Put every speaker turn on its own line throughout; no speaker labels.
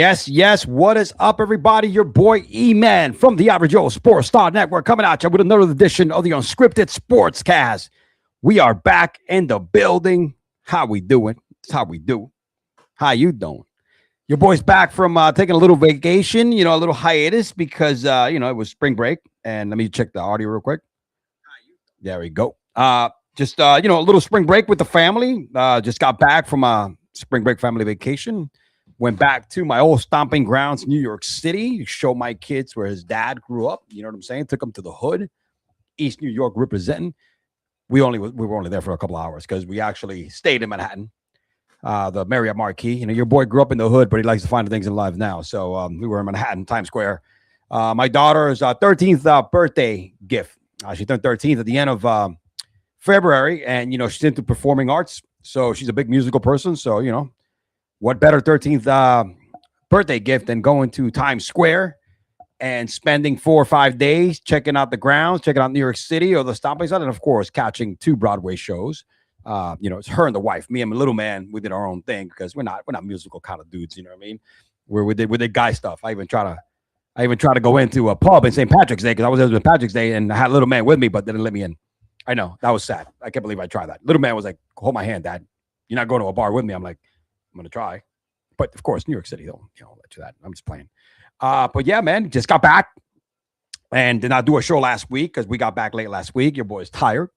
Yes, yes. What is up, everybody? Your boy E-Man from the Average Joe Sports Star Network coming at you with another edition of the Unscripted Sportscast. We are back in the building. How we doing? That's how we do. How you doing? Your boy's back from taking a little vacation, a little hiatus because, it was spring break. And let me check the audio real quick. There we go. Just a little spring break with the family. Just got back from a spring break family vacation. Went back to my old stomping grounds, New York City, to show my kids where his dad grew up. You know what I'm saying? Took them to the hood, East New York representing. We were only there for a couple of hours because we actually stayed in Manhattan, the Marriott Marquis. Your boy grew up in the hood, but he likes to find things in life now. So we were in Manhattan, Times Square. My daughter's 13th birthday gift. She turned 13th at the end of February, and she's into performing arts, so she's a big musical person. So what better 13th birthday gift than going to Times Square and spending 4 or 5 days checking out the grounds, checking out New York City or the stomping side, and of course catching 2 Broadway shows. It's her and the wife. Me and my little man, we did our own thing because we're not musical kind of dudes. You know what I mean? We did guy stuff. I even try to go into a pub in St. Patrick's Day because I was there on St. Patrick's Day and I had a little man with me, but they didn't let me in. I know, that was sad. I can't believe I tried that. Little man was like, "Hold my hand, Dad. You're not going to a bar with me." I'm like, "I'm gonna try," but of course, New York City, they'll let you that. I'm just playing. But yeah, man, just got back and did not do a show last week because we got back late last week. Your boy's tired.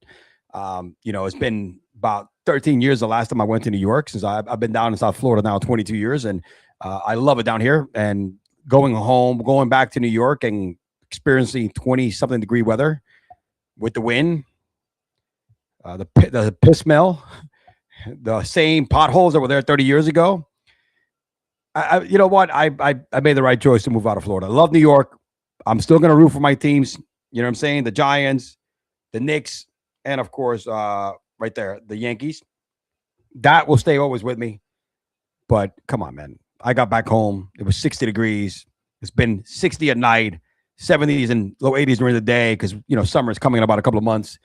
It's been about 13 years the last time I went to New York since I've been down in South Florida now 22 years, and I love it down here. And going back to New York and experiencing 20-something degree weather with the wind, the piss smell, the same potholes that were there 30 years ago. You know what? I made the right choice to move out of Florida. I love New York. I'm still going to root for my teams. You know what I'm saying? The Giants, the Knicks, and of course, right there, the Yankees. That will stay always with me. But come on, man. I got back home. It was 60 degrees. It's been 60 at night, 70s and low 80s during the day because, summer is coming in about a couple of months.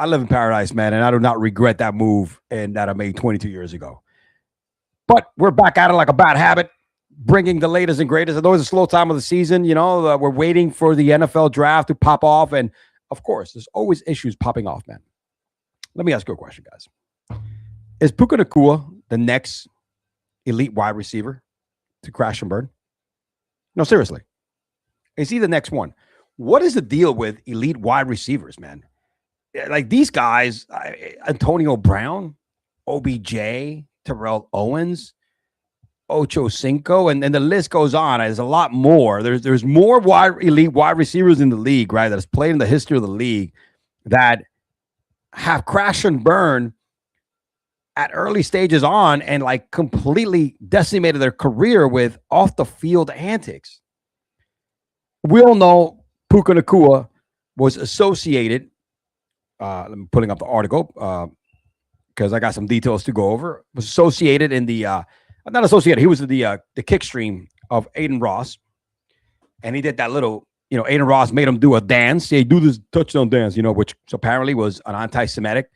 I live in paradise, man, and I do not regret that move and that I made 22 years ago. But we're back at it like a bad habit, bringing the latest and greatest. Although it's a slow time of the season, we're waiting for the NFL draft to pop off. And, of course, there's always issues popping off, man. Let me ask you a question, guys. Is PUKA NACUA the next elite wide receiver to crash and burn? No, seriously. Is he the next one? What is the deal with elite wide receivers, man? Like these guys, Antonio Brown, OBJ, Terrell Owens, Ocho Cinco, and the list goes on. There's a lot more. There's more elite wide receivers in the league, right? That's played in the history of the league that have crashed and burned at early stages on and like completely decimated their career with off the field antics. We all know PUKA NACUA was associated. I'm pulling up the article because I got some details to go over. Was associated in the not associated. He was the kick stream of Aiden Ross, and he did that little. Aiden Ross made him do a dance. He do this touchdown dance. Which apparently was an anti-Semitic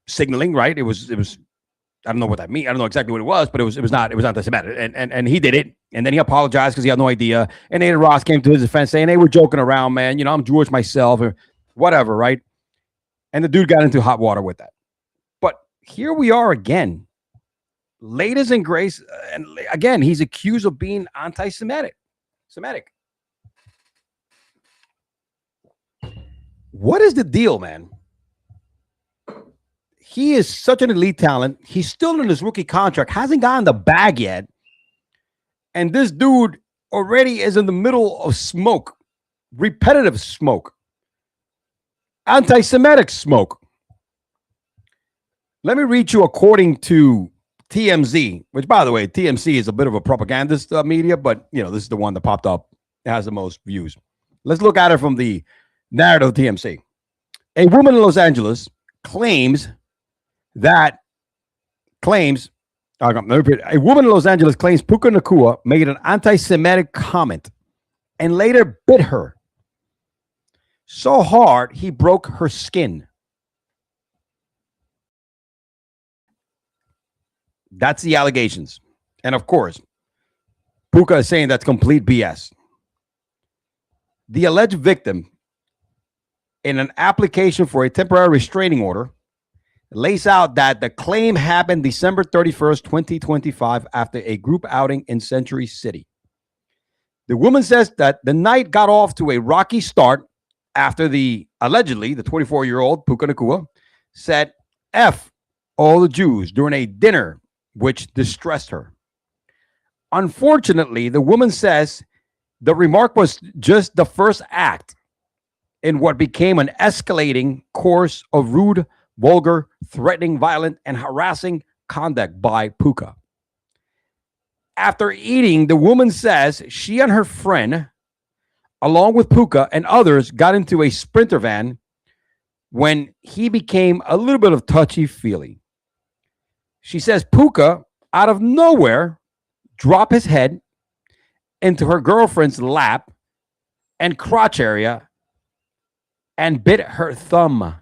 signaling. Right? It was. I don't know what that means. I don't know exactly what it was, but it was anti-Semitic, and he did it, and then he apologized because he had no idea. And Aiden Ross came to his defense saying, "Hey, we're joking around, man. I'm Jewish myself, or whatever, right?" And the dude got into hot water with that. But here we are again, latest in grace, and again he's accused of being anti-Semitic. What is the deal, man? He is such an elite talent. He's still in his rookie contract, hasn't gotten the bag yet. And this dude already is in the middle of smoke, repetitive smoke, anti-Semitic smoke. Let me read you according to TMZ, which, by the way, TMZ is a bit of a propagandist media, but, this is the one that popped up. It has the most views. Let's look at it from the narrative of TMZ. A woman in Los Angeles claims a woman in Los Angeles claims PUKA NACUA made an anti-Semitic comment and later bit her so hard he broke her skin. That's the allegations. And of course, PUKA is saying that's complete BS. The alleged victim, in an application for a temporary restraining order, lays out that the claim happened December 31st, 2025, after a group outing in Century City. The woman says that the night got off to a rocky start after allegedly, the 24-year-old PUKA NACUA said F all the Jews during a dinner, which distressed her. Unfortunately, the woman says the remark was just the first act in what became an escalating course of rude, vulgar, threatening, violent, and harassing conduct by PUKA. After eating, the woman says she and her friend, along with PUKA and others, got into a Sprinter van when he became a little bit of touchy-feely. She says PUKA, out of nowhere, dropped his head into her girlfriend's lap and crotch area and bit her thumb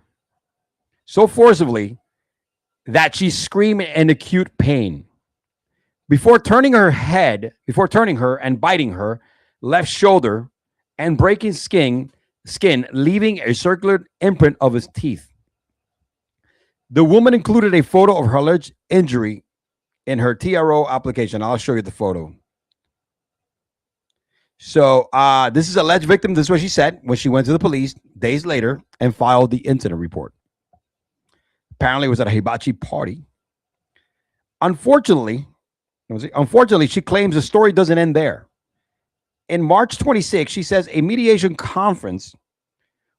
so forcibly that she screamed in acute pain. Before turning her and biting her left shoulder and breaking skin, leaving a circular imprint of his teeth. The woman included a photo of her alleged injury in her TRO application. I'll show you the photo. So this is alleged victim. This is what she said when she went to the police days later and filed the incident report. Apparently, it was at a hibachi party. Unfortunately, she claims the story doesn't end there. In March 26, she says a mediation conference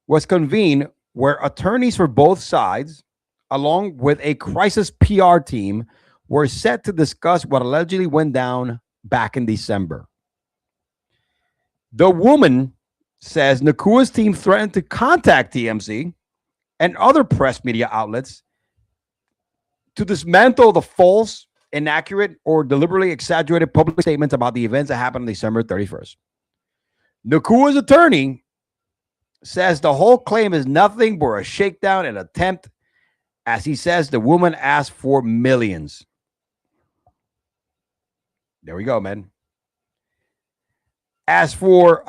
was convened where attorneys for both sides, along with a crisis PR team, were set to discuss what allegedly went down back in December. The woman says Nacua's team threatened to contact TMZ and other press media outlets to dismantle the false, inaccurate, or deliberately exaggerated public statements about the events that happened on December 31st. Nacua's attorney says the whole claim is nothing but a shakedown and attempt, as he says the woman asked for millions. There we go, man. As for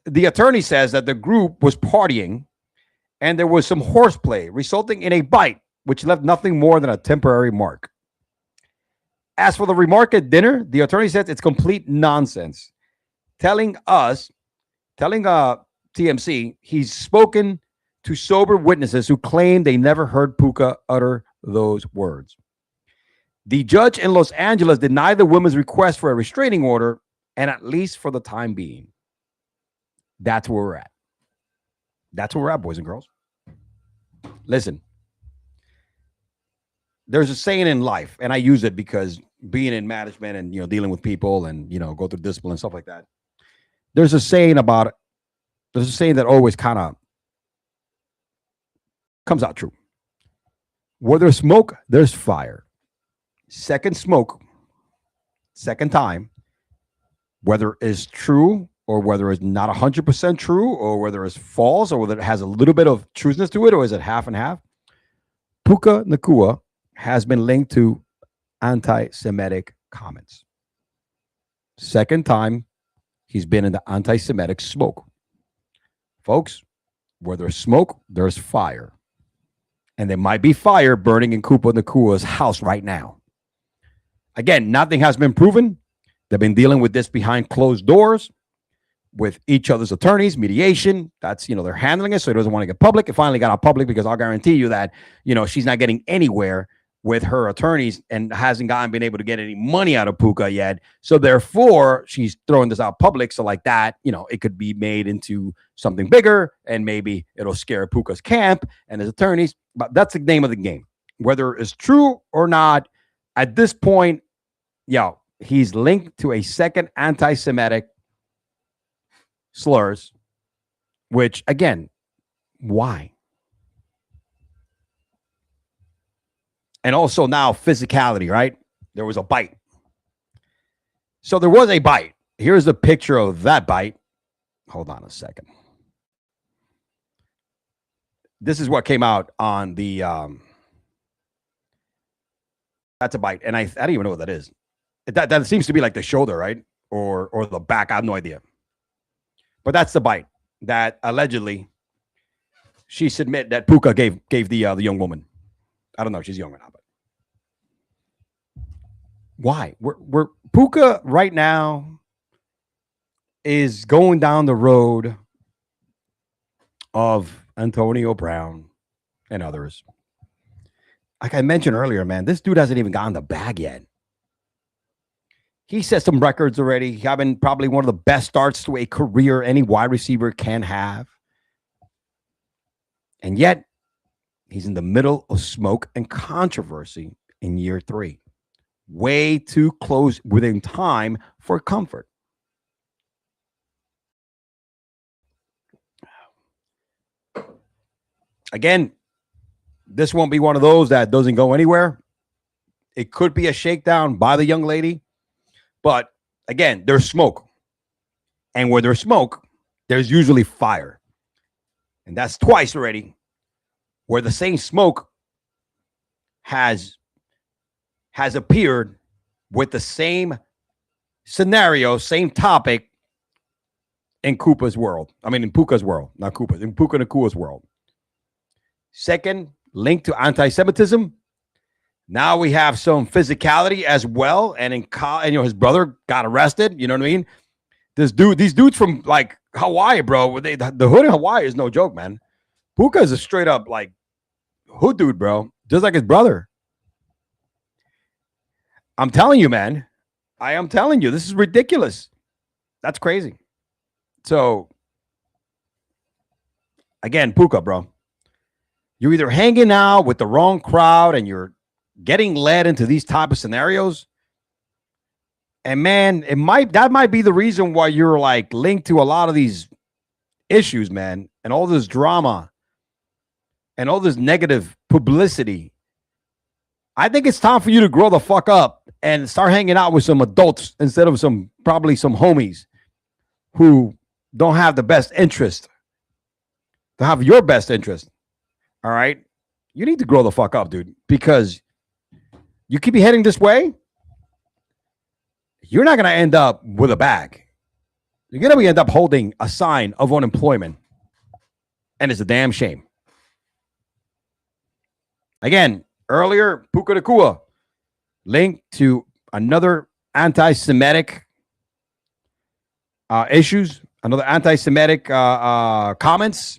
the attorney says that the group was partying and there was some horseplay resulting in a bite, which left nothing more than a temporary mark. As for the remark at dinner, the attorney says it's complete nonsense, telling TMC he's spoken to sober witnesses who claim they never heard PUKA utter those words. The judge in Los Angeles denied the woman's request for a restraining order, and at least for the time being. That's where we're at. That's where we're at, boys and girls. Listen, there's a saying in life, and I use it because being in management and dealing with people and go through discipline and stuff like that. There's a saying that always kind of comes out true. Where there's smoke, there's fire. Second smoke, second time, whether it's true or whether it's not 100% true or whether it's false or whether it has a little bit of truthness to it or is it half and half, PUKA NACUA has been linked to anti-Semitic comments. Second time he's been in the anti-Semitic smoke. Folks, where there's smoke, there's fire. And there might be fire burning in PUKA NACUA's house right now. Again, nothing has been proven. They've been dealing with this behind closed doors with each other's attorneys, mediation. That's, they're handling it, so it doesn't want to get public. It finally got out public because I'll guarantee you that, she's not getting anywhere with her attorneys and hasn't been able to get any money out of PUKA yet. So therefore, she's throwing this out public. So like that, it could be made into something bigger and maybe it'll scare PUKA's camp and his attorneys. But that's the name of the game. Whether it's true or not, at this point, he's linked to a second anti-Semitic slurs, which again, why? And also now physicality, right? There was a bite. So there was a bite. Here's a picture of that bite. Hold on a second. This is what came out on the, that's a bite. And I don't even know what that is. That seems to be like the shoulder, right? Or the back. I have no idea. But that's the bite that allegedly she submit that Puka gave the young woman. I don't know if she's young or not, but why? We're Puka right now is going down the road of Antonio Brown and others. Like I mentioned earlier, man, this dude hasn't even gotten the bag yet. He set some records already, having probably one of the best starts to a career any wide receiver can have. And yet, he's in the middle of smoke and controversy in year 3. Way too close within time for comfort. Again, this won't be one of those that doesn't go anywhere. It could be a shakedown by the young lady. But again, there's smoke. And where there's smoke, there's usually fire. And that's twice already where the same smoke has appeared with the same scenario, same topic in Puka's world. I mean, in Puka's world, not Koopa's, in PUKA NACUA's world. Second, linked to anti-Semitism. Now we have some physicality as well. And his brother got arrested. You know what I mean? These dudes from like Hawaii, bro. The hood in Hawaii is no joke, man. Puka is a straight up like hood dude, bro. Just like his brother. I'm telling you, man. I am telling you, this is ridiculous. That's crazy. So, again, Puka, bro. You're either hanging out with the wrong crowd and you're getting led into these type of scenarios. And man, that might be the reason why you're like linked to a lot of these issues, man, and all this drama and all this negative publicity. I think it's time for you to grow the fuck up and start hanging out with some adults instead of probably some homies who don't have the best interest, to have your best interest. All right. You need to grow the fuck up, dude, because you keep heading this way. You're not going to end up with a bag. You're going to end up holding a sign of unemployment. And it's a damn shame. Again, earlier, PUKA NACUA linked to another anti-Semitic issues, another anti-Semitic comments,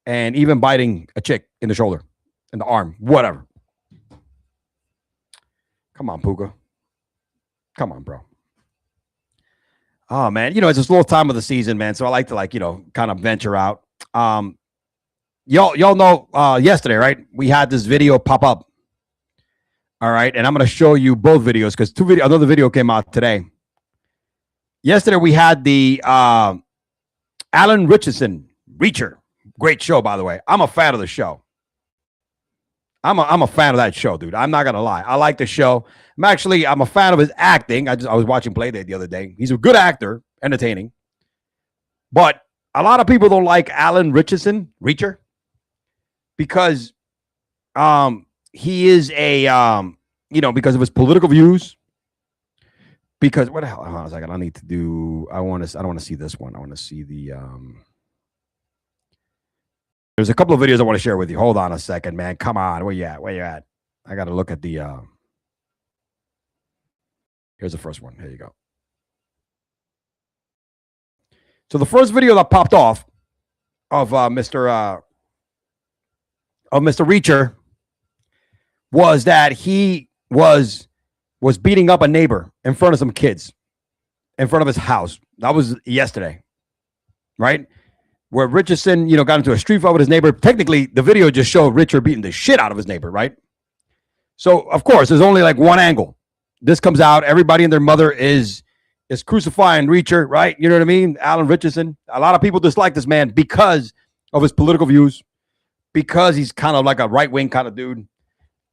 and even biting a chick in the shoulder, in the arm, whatever. Come on, Puka. Come on, bro. Oh, man. It's a slow time of the season, man. So I like to, kind of venture out. Y'all know yesterday, right? We had this video pop up. All right. And I'm going to show you both videos because another video came out today. Yesterday, we had the Alan Ritchson Reacher. Great show, by the way. I'm a fan of the show. I'm a fan of that show, dude. I'm not going to lie. I like the show. I'm a fan of his acting. I was watching Playdate the other day. He's a good actor, entertaining. But a lot of people don't like Alan Ritchson, Reacher, because he is because of his political views. Because what the hell? Hold on a second. I need to do. I don't want to see this one. I want to see the. There's a couple of videos I want to share with you. Hold on a second, man. Come on. Where you at? I got to look at the. Here's the first one. Here you go. So the first video that popped off of Mr. Reacher was that he was beating up a neighbor in front of some kids in front of his house. That was yesterday, right? Where Ritchson, got into a street fight with his neighbor. Technically, the video just showed Richard beating the shit out of his neighbor, right? So, of course, there's only like one angle. This comes out. Everybody and their mother is crucifying Reacher, right? You know what I mean? Alan Ritchson. A lot of people dislike this man because of his political views, because he's kind of like a right-wing kind of dude.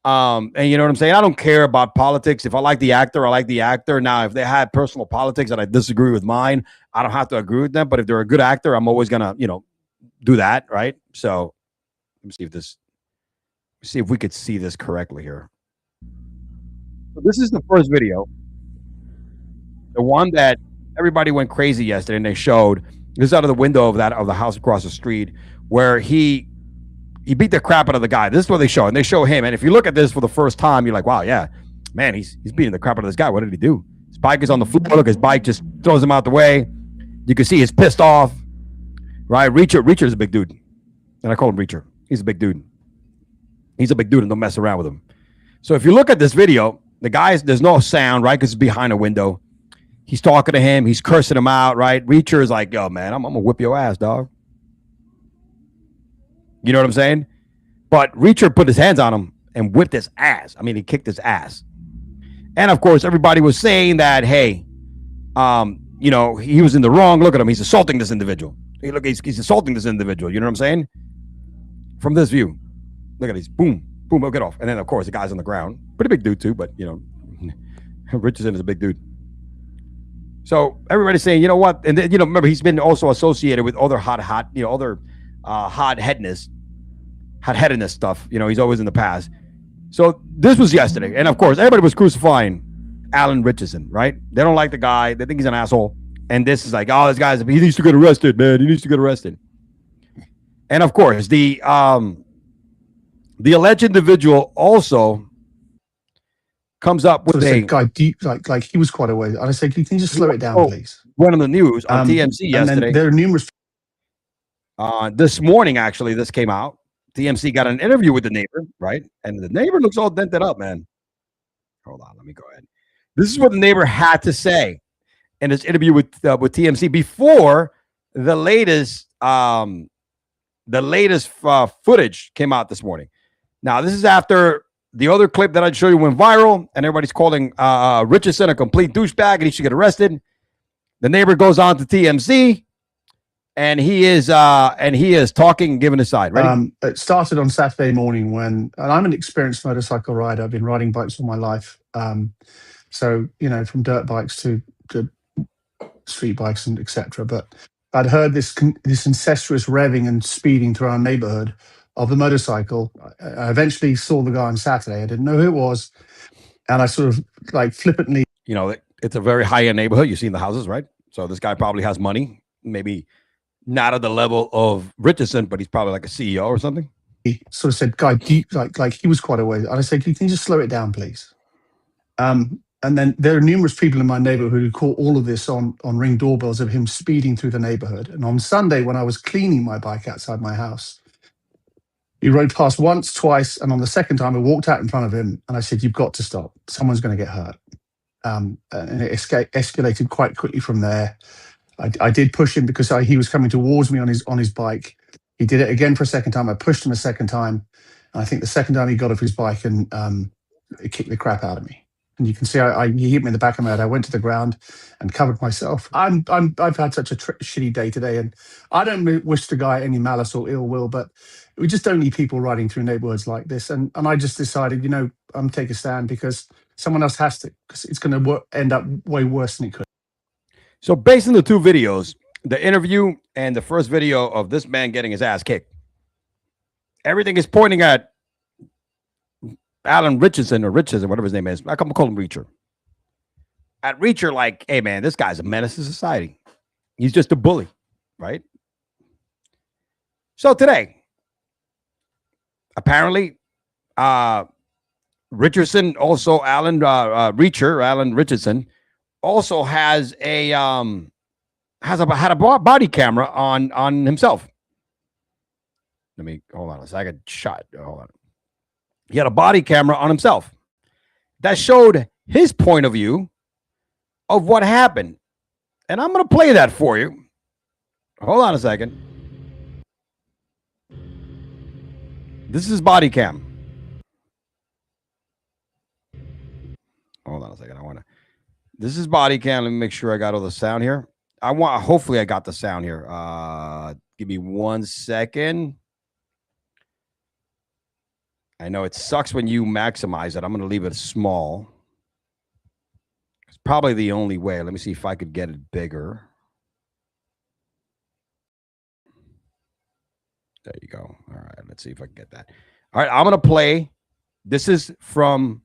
And you know what I'm saying? I don't care about politics. If I like the actor, I like the actor. Now, if they had personal politics that I disagree with mine, I don't have to agree with them. But if they're a good actor, I'm always gonna, do that, right? So let me see if we could see this correctly here. So this is the first video. The one that everybody went crazy yesterday, and they showed this out of the window of the house across the street where he beat the crap out of the guy. This is what they show, and they show him. And if you look at this for the first time, you're like, wow, yeah, man, he's beating the crap out of this guy. What did he do? His bike is on the floor. Look, his bike just throws him out the way. You can see he's pissed off. Right? Reacher is a big dude. And I call him Reacher. He's a big dude. He's a big dude, and don't mess around with him. So if you look at this video, the guy's, there's no sound, right? Because it's behind a window. He's talking to him. He's cursing him out, right? Reacher is like, yo, man, I'm going to whip your ass, dog. You know what I'm saying? But Reacher put his hands on him and whipped his ass. I mean, he kicked his ass. And, of course, everybody was saying that, hey, you know, he was in the wrong. Look at him. He's assaulting this individual. Hey, look, he's assaulting this individual. You know what I'm saying? From this view. Look at these. Boom. Boom. He'll get off. And then, of course, the guy's on the ground. Pretty big dude, too. But, you know, Ritchson is a big dude. So everybody's saying, you know what? And, you know, remember, he's been also associated with other other hot-headedness stuff. You know, he's always in the past. So this was yesterday. And, of course, everybody was crucifying Alan Ritchson, right? They don't like the guy. They think he's an asshole. And this is like, oh, this guy's, he needs to get arrested, man. He needs to get arrested. And, of course, the alleged individual also comes up with a
guy, like he was quite away. And I said, can you just slow it down, please?
Went on the news on TMC yesterday.
And there are numerous.
This morning, actually, this came out. TMC got an interview with the neighbor, right? And the neighbor looks all dented up, man. Hold on, let me go ahead. This is what the neighbor had to say in his interview with TMC before the latest footage came out this morning. Now, this is after the other clip that I'd show you went viral, and everybody's calling Ritchson a complete douchebag, and he should get arrested. The neighbor goes on to TMC, and he is talking, giving his side. Ready?
It started on Saturday morning and I'm an experienced motorcycle rider. I've been riding bikes all my life. So, you know, from dirt bikes to street bikes and etc. But I'd heard this incestuous revving and speeding through our neighborhood of the motorcycle. I eventually saw the guy on Saturday. I didn't know who it was. And I sort of like flippantly.
You know, it's a very high-end neighborhood. You see in the houses, right? So this guy probably has money, maybe not at the level of Ritchson, but he's probably like a CEO or something.
He sort of said, guy, like he was quite away. And I said, can you just slow it down, please? And then there are numerous people in my neighborhood who caught all of this on Ring doorbells of him speeding through the neighborhood. And on Sunday, when I was cleaning my bike outside my house, he rode past once, twice, and on the second time, I walked out in front of him and I said, you've got to stop. Someone's going to get hurt. And it escalated quite quickly from there. I did push him because he was coming towards me on his bike. He did it again for a second time. I pushed him a second time. And I think the second time he got off his bike and it kicked the crap out of me. And you can see he hit me in the back of my head. I went to the ground and covered myself. I've had such a shitty day today, and I don't wish the guy any malice or ill will, but we just don't need people riding through neighborhoods like this. And I just decided, you know, I'm take a stand because someone else has to, because it's going to end up way worse than it could.
So based on the two videos, the interview and the first video of this man getting his ass kicked, everything is pointing at Alan Ritchson, whatever his name is. I call him Reacher. At Reacher, like, hey, man, this guy's a menace to society. He's just a bully, right? So today, apparently, Richardson, also Alan Richardson, also has had a body camera on himself. Let me hold on a second. Hold on. He had a body camera on himself that showed his point of view of what happened. And I'm going to play that for you. Hold on a second. This is body cam. Hold on a second. This is body cam. Let me make sure I got all the sound here. Hopefully I got the sound here. Give me 1 second. I know it sucks when you maximize it. I'm going to leave it small. It's probably the only way. Let me see if I could get it bigger. There you go. All right. Let's see if I can get that. All right. I'm going to play. This is from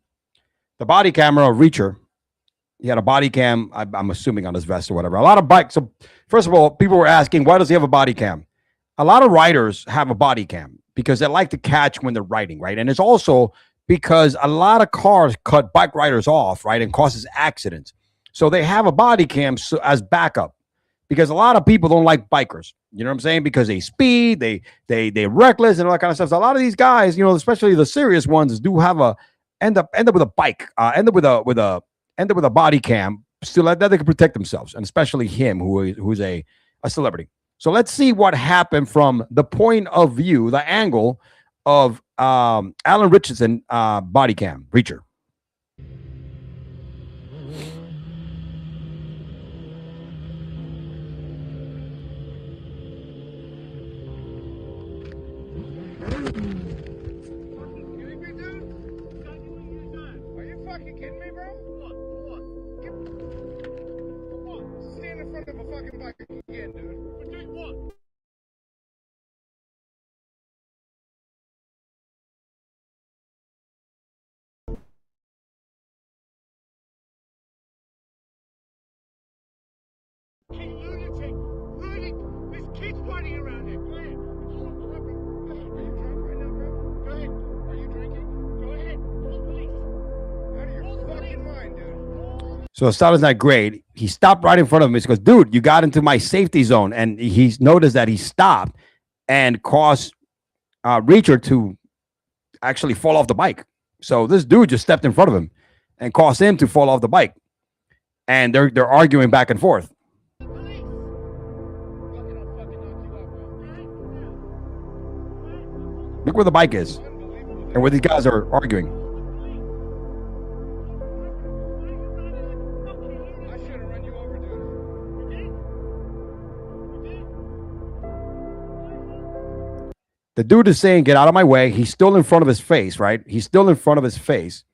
the body camera of Reacher. He had a body cam, I'm assuming, on his vest or whatever. A lot of bikes. So, first of all, people were asking, why does he have a body cam? A lot of riders have a body cam because they like to catch when they're riding, right? And it's also because a lot of cars cut bike riders off, right, and causes accidents. So they have a body cam as backup because a lot of people don't like bikers. You know what I'm saying? Because they speed, they're reckless and all that kind of stuff. So a lot of these guys, you know, especially the serious ones, do have a end up with a bike, end up with a body cam, still that they can protect themselves, and especially him, who's a celebrity. So let's see what happened from the point of view, the angle of Alan Ritchson body cam Reacher. So the sound is not great. He stopped right in front of him. He goes, dude, you got into my safety zone. And he's noticed that he stopped and caused Reacher to actually fall off the bike. So this dude just stepped in front of him and caused him to fall off the bike. And they're arguing back and forth. Look where the bike is and where these guys are arguing. The dude is saying, get out of my way. He's still in front of his face, right? He's still in front of his face,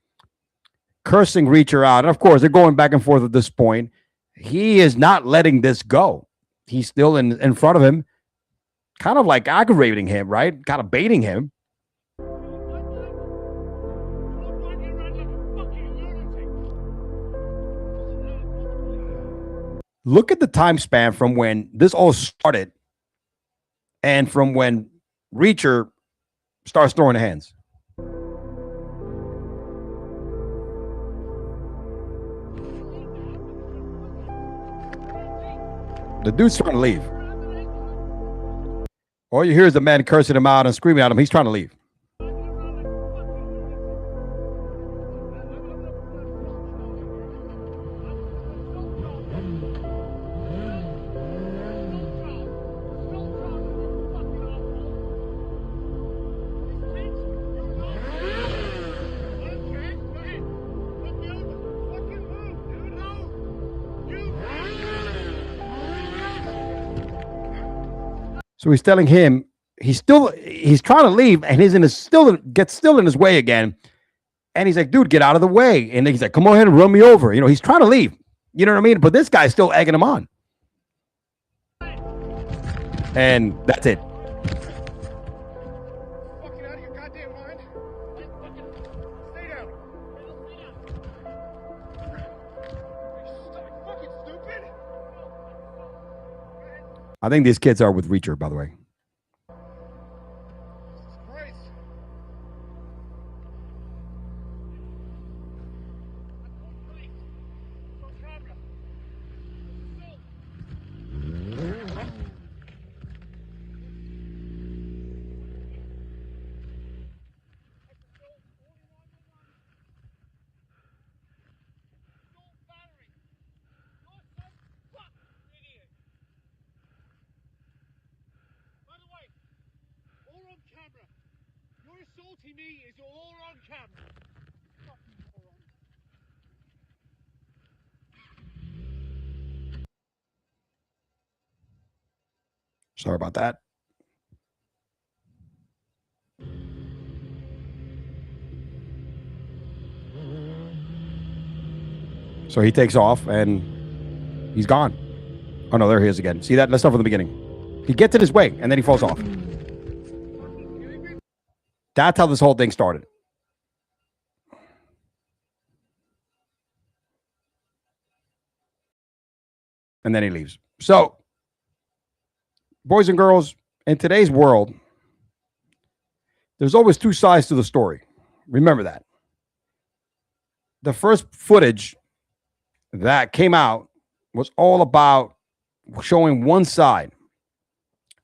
cursing Reacher out. And of course, they're going back and forth at this point. He is not letting this go. He's still in front of him, kind of like aggravating him, right? Kind of baiting him. Look at the time span from when this all started and from when Reacher starts throwing hands. The dude's trying to leave. All you hear is the man cursing him out and screaming at him. He's trying to leave. So he's telling him he's trying to leave, and he's still in his way again. And he's like, dude, get out of the way. And he's like, come on ahead and run me over. You know, he's trying to leave. You know what I mean? But this guy's still egging him on. And that's it. Fucking out of your goddamn mind. Stay down. Fucking stupid. I think these kids are with Reacher, by the way. Me is all on camera. Sorry about that. So he takes off and he's gone. Oh no, there he is again. See that? Let's start from the beginning. He gets in his way and then he falls off. That's how this whole thing started. And then he leaves. So, boys and girls, in today's world, there's always two sides to the story. Remember that. The first footage that came out was all about showing one side.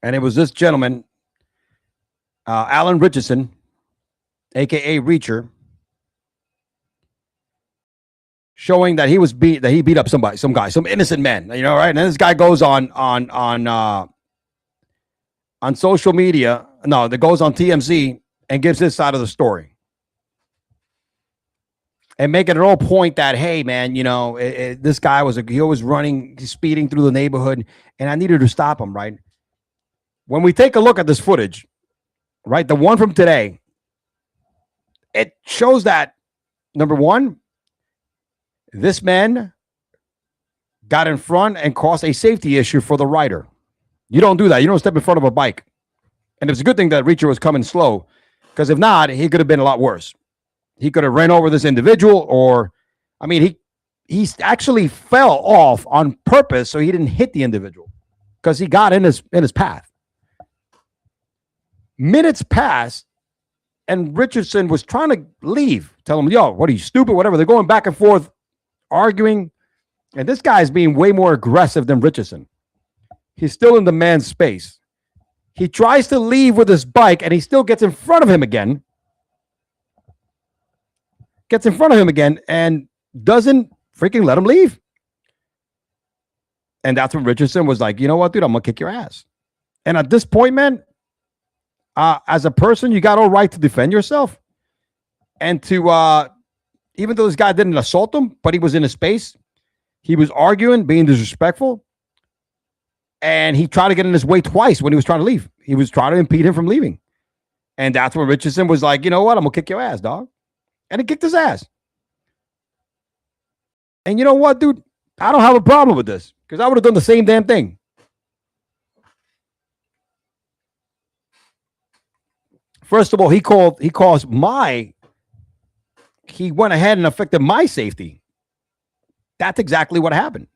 And it was this gentleman, Alan Ritchson, aka Reacher, showing that he beat up some guy, some innocent man, right? And then this guy goes on social media, that goes on TMZ and gives his side of the story. And making it all point that, hey, man, this guy was running, speeding through the neighborhood, and I needed to stop him, right? When we take a look at this footage, right, the one from today, it shows that, number one, this man got in front and caused a safety issue for the rider. You don't do that. You don't step in front of a bike. And it's a good thing that Reacher was coming slow, because if not, he could have been a lot worse. He could have ran over this individual, or, he actually fell off on purpose so he didn't hit the individual because he got in his path. Minutes passed, and Ritchson was trying to leave. Tell him, yo, what are you, stupid? Whatever. They're going back and forth, arguing. And this guy is being way more aggressive than Ritchson. He's still in the man's space. He tries to leave with his bike, and he still gets in front of him again. And doesn't freaking let him leave. And that's when Ritchson was like, you know what, dude, I'm going to kick your ass. And at this point, man, as a person, you got all right to defend yourself. And to, even though this guy didn't assault him, but he was in a space, he was arguing, being disrespectful. And he tried to get in his way twice when he was trying to leave. He was trying to impede him from leaving. And that's when Ritchson was like, you know what, I'm going to kick your ass, dog. And he kicked his ass. And you know what, dude? I don't have a problem with this, because I would have done the same damn thing. First of all, he went ahead and affected my safety. That's exactly what happened.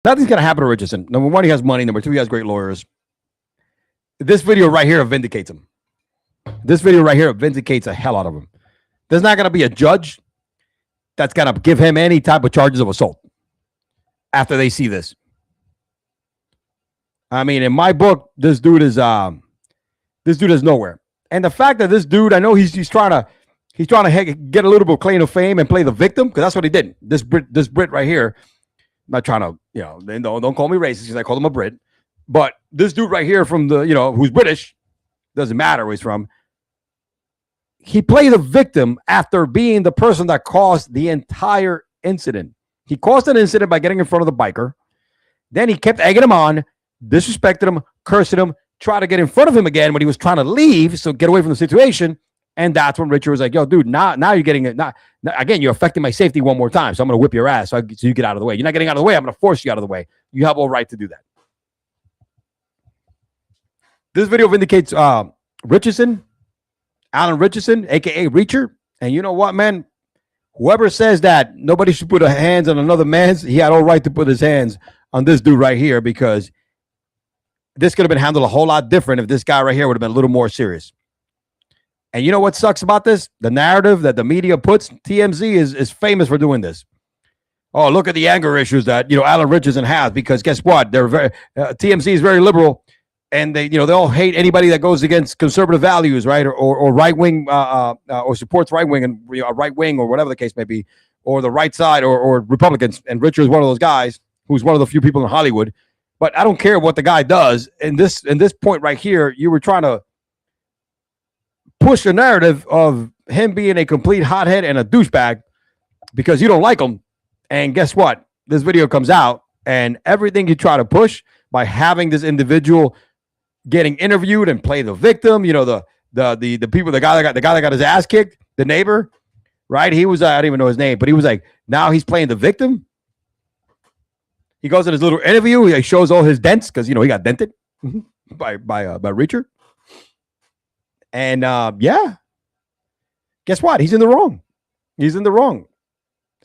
Nothing's going to happen to Ritchson. Number one, he has money. Number two, he has great lawyers. This video right here vindicates him. This video right here vindicates a hell out of him. There's not going to be a judge that's going to give him any type of charges of assault after they see this. In my book, this dude is nowhere. And the fact that this dude, I know he's trying to get a little bit of claim to fame and play the victim, because that's what he did. This Brit right here. I'm not trying to, don't call me racist because I called him a Brit. But this dude right here from the, who's British, doesn't matter where he's from. He played the victim after being the person that caused the entire incident. He caused an incident by getting in front of the biker. Then he kept egging him on, disrespected him, cursing him, tried to get in front of him again when he was trying to leave, so get away from the situation. And that's when Richard was like, yo, dude, now you're getting it. Again, you're affecting my safety one more time, so I'm going to whip your ass so you get out of the way. You're not getting out of the way. I'm going to force you out of the way. You have all right to do that. This video vindicates Ritchson, Alan Ritchson, a.k.a. Reacher. And you know what, man? Whoever says that nobody should put their hands on another man's, he had all right to put his hands on this dude right here, because this could have been handled a whole lot different if this guy right here would have been a little more serious. And you know what sucks about this? The narrative that the media puts, TMZ is famous for doing this. Oh, look at the anger issues that, Alan Ritchson has, because guess what? They're very, TMZ is very liberal, and they all hate anybody that goes against conservative values, right? Or right wing, or supports right wing and right wing, or whatever the case may be, or the right side, or Republicans. And Richard is one of those guys who's one of the few people in Hollywood. But I don't care what the guy does. In this point right here, you were trying to push a narrative of him being a complete hothead and a douchebag because you don't like him. And guess what? This video comes out, and everything you try to push by having this individual getting interviewed and play the victim, the people, the guy that got his ass kicked, the neighbor, right? He was, I don't even know his name, but he was like, now he's playing the victim. He goes in his little interview. He shows all his dents because, he got dented by Reacher. And yeah, guess what? He's in the wrong.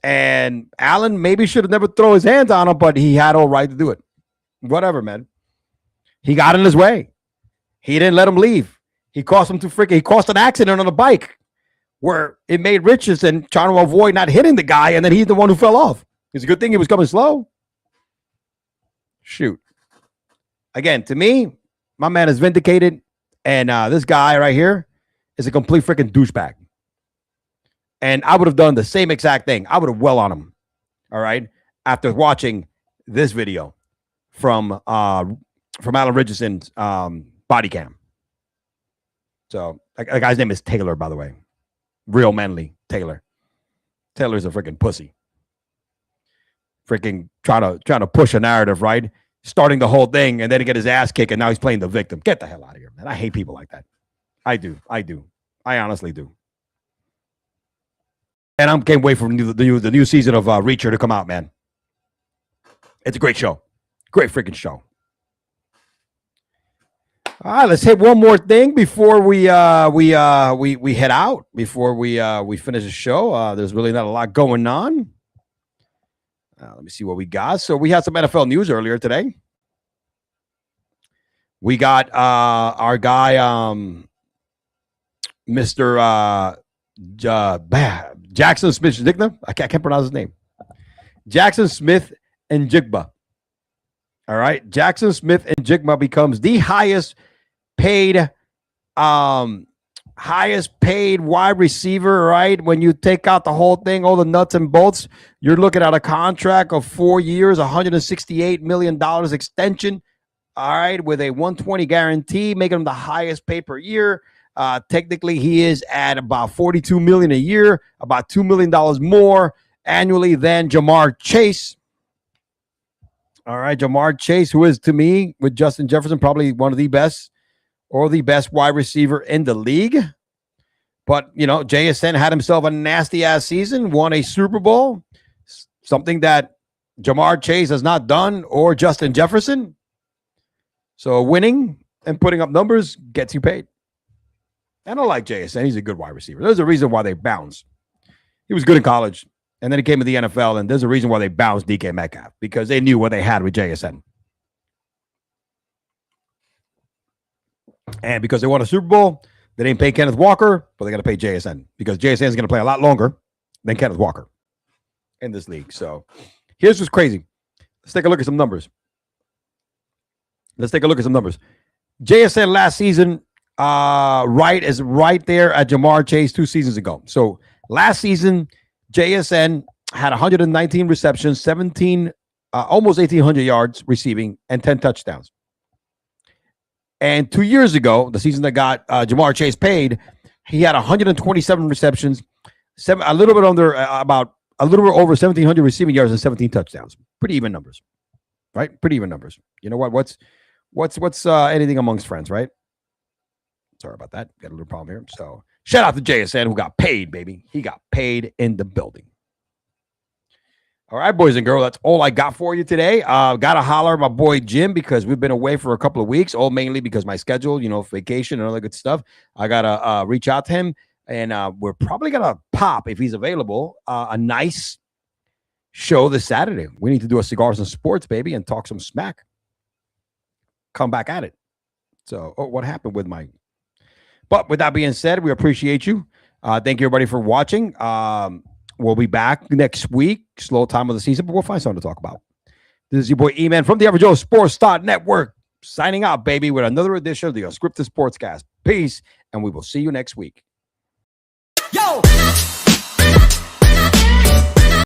And Allen maybe should have never thrown his hands on him, but he had all right to do it. Whatever, man. He got in his way. He didn't let him leave. He caused him to he caused an accident on a bike where it made Ritchson trying to avoid not hitting the guy, and then he's the one who fell off. It's a good thing he was coming slow. Shoot. Again, to me, my man is vindicated, and this guy right here is a complete freaking douchebag. And I would have done the same exact thing. I would have well on him, all right, after watching this video from Alan Ritchson's body cam. So that guy's name is Taylor, by the way. Real manly Taylor. Taylor's a freaking pussy. Freaking trying to push a narrative, right? Starting the whole thing and then he get his ass kicked and now he's playing the victim. Get the hell out of here, man. I hate people like that. I do. I honestly do. And I can't wait for the new season of Reacher to come out, man. It's a great show. Great freaking show. All right, let's hit one more thing before we head out. Before we finish the show, there's really not a lot going on. Let me see what we got. So we had some NFL news earlier today. We got our guy, Mr. Jackson Smith-Njigba. I can't pronounce his name. Jackson Smith-Njigba. All right, Jackson Smith-Njigba becomes the highest paid wide receiver, right? When you take out the whole thing, all the nuts and bolts, you're looking at a contract of 4 years, $168 million extension, all right, with a 120 guarantee, making him the highest pay per year. Technically, he is at about $42 million a year, about $2 million more annually than Jamar Chase. All right, Jamar Chase, who is, to me, with Justin Jefferson, probably one of the best or the best wide receiver in the league. But, you know, JSN had himself a nasty-ass season, won a Super Bowl, something that Jamar Chase has not done, or Justin Jefferson. So winning and putting up numbers gets you paid. And I like JSN. He's a good wide receiver. There's a reason why they bounced. He was good in college. And then he came to the NFL, and there's a reason why they bounced DK Metcalf, because they knew what they had with JSN. And because they won a Super Bowl, they didn't pay Kenneth Walker, but they got to pay JSN, because JSN is going to play a lot longer than Kenneth Walker in this league. So here's what's crazy. Let's take a look at some numbers. JSN last season is right there at Jamar Chase 2 seasons ago. So last season, JSN had 119 receptions, almost 1,800 yards receiving, and 10 touchdowns. And 2 years ago, the season that got Jamar Chase paid, he had 127 receptions, a little bit over 1,700 receiving yards and 17 touchdowns. Pretty even numbers, right? Pretty even numbers. You know what? What's anything amongst friends, right? Sorry about that. Got a little problem here. So shout out to JSN, who got paid, baby. He got paid in the building. All right, boys and girls, that's all I got for you today. Got to holler at my boy Jim, because we've been away for a couple of weeks, mainly because my schedule, vacation and all that good stuff. I got to reach out to him, and we're probably going to pop, if he's available, a nice show this Saturday. We need to do a Cigars and Sports, baby, and talk some smack. Come back at it. So, what happened with my... But with that being said, we appreciate you. Thank you, everybody, for watching. We'll be back next week. Slow time of the season, but we'll find something to talk about. This is your boy E-Man from the Average Joe Sports Network, signing out, baby, with another edition of the Unscripted Sportscast. Peace, and we will see you next week.
Yo!